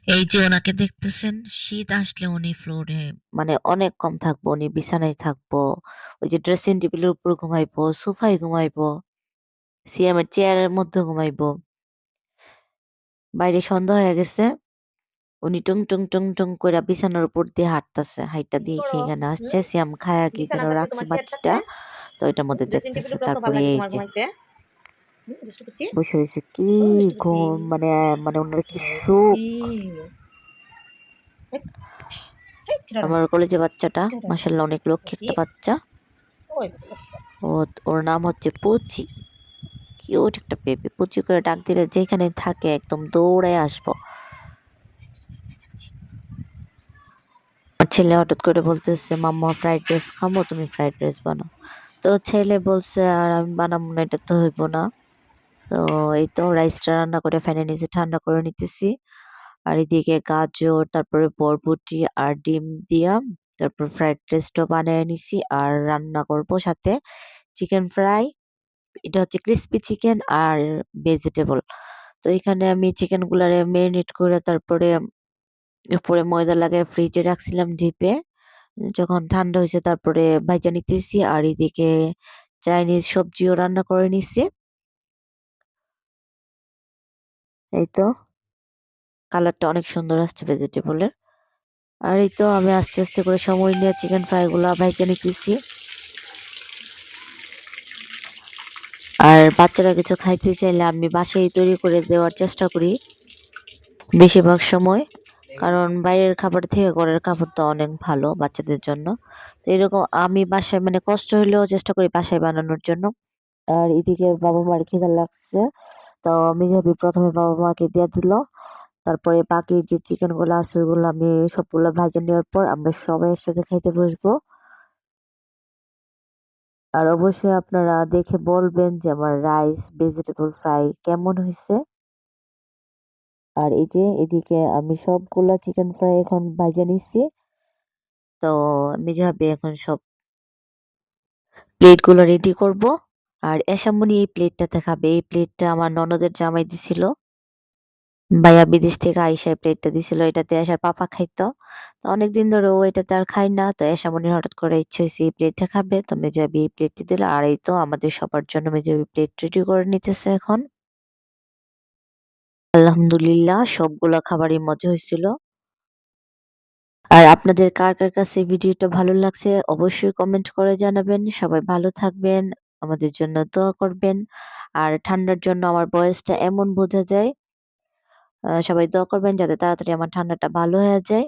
এই যে ওনাকে দেখতেছেন, শীত আসলে উনি ফ্লোরে মানে অনেক কম থাকবো। উনি বিছানায় থাকবো। ওই যে ড্রেসিং টেবিলের উপর ঘুমাইবো, সোফায় ঘুমাইবো, সিয়ামের চেয়ারের মধ্যে ঘুমাইবো। বাইরে সন্ধ্যা হয়ে গেছে। উনি টুং, টুং, টুং, টুং কইরা বিছানার উপর দিয়ে হাঁটতেছে। হাইটা কি দিয়ে করো? এখানে হুম? আসছে। সিয়াম খায়া কি যেন বিছানা থাকতে রাখছে তোমার বাটিটা। চেয়ারটাতে? তো এটার মধ্যে ড্রেসিং দেখতেছে। টেবিলের উপর কত ভাল তারপরে লাগে এই তোমার যে ঘুমাইতে? দুষ্টু কুচি? বসে রইছে। কি ও দুষ্টু কুচি। ঘুম মানে মানে উনার কি ভালো সুখ। কুচি। হেই, হেই, ছোটরা, আমার কলেজে বাচ্চাটা ছোটরা। মাশাআল্লাহ অনেক লক্ষ্মী লক্ষ্মী। একটা বাচ্চা। ওই লক্ষ্মী বাচ্চা। ও ওর নাম হচ্ছে পুচি। কিউট একটা বেবি। পুচি করে ডাক দিলে যেখানে থাকে একদম দৌড়ায় আসবো। আমার ছেলে হঠাৎ করে বলতেছে, "মাম্মা ফ্রাইড রাইস খামো, তুমি ফ্রাইড রাইস বানাও।" তো ছেলে বলছে, "আর আমি বানাবো না, এটা তো হইব না।" তো এই তো রাইসটা রান্না করে ফ্যানের নিচে ঠান্ডা করে নিতেছি। আর এদিকে গাজর, তারপরে বরবটি আর ডিম দিয়া তারপর ফ্রাইড রাইসটাও বানায় নিছি। আর রান্না করব সাথে চিকেন ফ্রাই। এটা হচ্ছে ক্রিসপি চিকেন আর ভেজিটেবল। তো এখানে আমি চিকেন গুলারে মেরিনেট করে তারপরে উপরে ময়দা লাগায় ফ্রিজে রাখছিলাম ডিপে। যখন ঠান্ডা হইছে তারপরে ভাইজা নিতেছি। আর এদিকে চাইনিজ সবজিও রান্না করে নিছি। এই তো কালারটা অনেক সুন্দর আসছে ভেজিটেবলের। আর এই তো আমি আস্তে, আস্তে করে সময় নিয়ে চিকেন ফ্রাই গুলা ভাইজা নিতেছি। আর বাচ্চারা কিছু খাইতে চাইলে আমি বাসায় তৈরি করে দেওয়ার চেষ্টা করি বেশিরভাগ সময়। কারণ বাইরের খাবার থেকে ঘরের খাবার তো অনেক ভালো বাচ্চাদের জন্য। তো এরকম আমি বাসায় মানে কষ্ট হইলেও চেষ্টা করি বাসায় বানানোর জন্য। আর এদিকে বাবা-মার খিদা লাগছে। তো আমি ভাবি ১ম এ বাবা-মাকে দিয়া দিল। তারপরে বাকি যে চিকেন গুলা আছে ওগুলো আমি সবগুলা ভাইজা নেওয়ার পর আমরা সবাই একসাথে খাইতে বসবো। আর অবশ্যই আপনারা দেখে বলবেন যে আমার রাইস, ভেজিটেবল ফ্রাই কেমন হইছে? আর এই যে এদিকে আমি সবগুলা চিকেন ফ্রাই এখন ভাইজা নিচ্ছি। তো আমি যেভাবে এখন সব প্লেট গুলো রেডি করব। আর এসামনি এই প্লেটটাতে খাবে। এই প্লেটটা আমার ননদের জামাই দিছিল। ভাইয়া বিদেশ থেকে আইসা এই প্লেটটা দিছিল। এটাতে আসার পাপা খাইতো। তো অনেকদিন ধরে ও এটাতে আর খায় না। তো এসামনির হঠাৎ করে ইচ্ছে হইছে এই প্লেটটা খাবে। তো মেজবাবি এই প্লেটটি দিল। আর এই তো আমাদের সবার জন্য মেজবাবি প্লেট রেডি করে নিতেছে এখন। আলহামদুলিল্লাহ সবগুলা খাবারই মজা হইছিল। আর আপনাদের কার কাছে ভিডিওটা ভালো লাগছে অবশ্যই কমেন্ট করে জানাবেন। সবাই ভালো থাকবেন। আমাদের জন্য দোয়া করবেন। আর ঠান্ডার জন্য আমার ভয়েসটা এমন বোঝা যায়। সবাই দোয়া করবেন যাতে তাড়াতাড়ি আমার ঠান্ডাটা ভালো হয়ে যায়।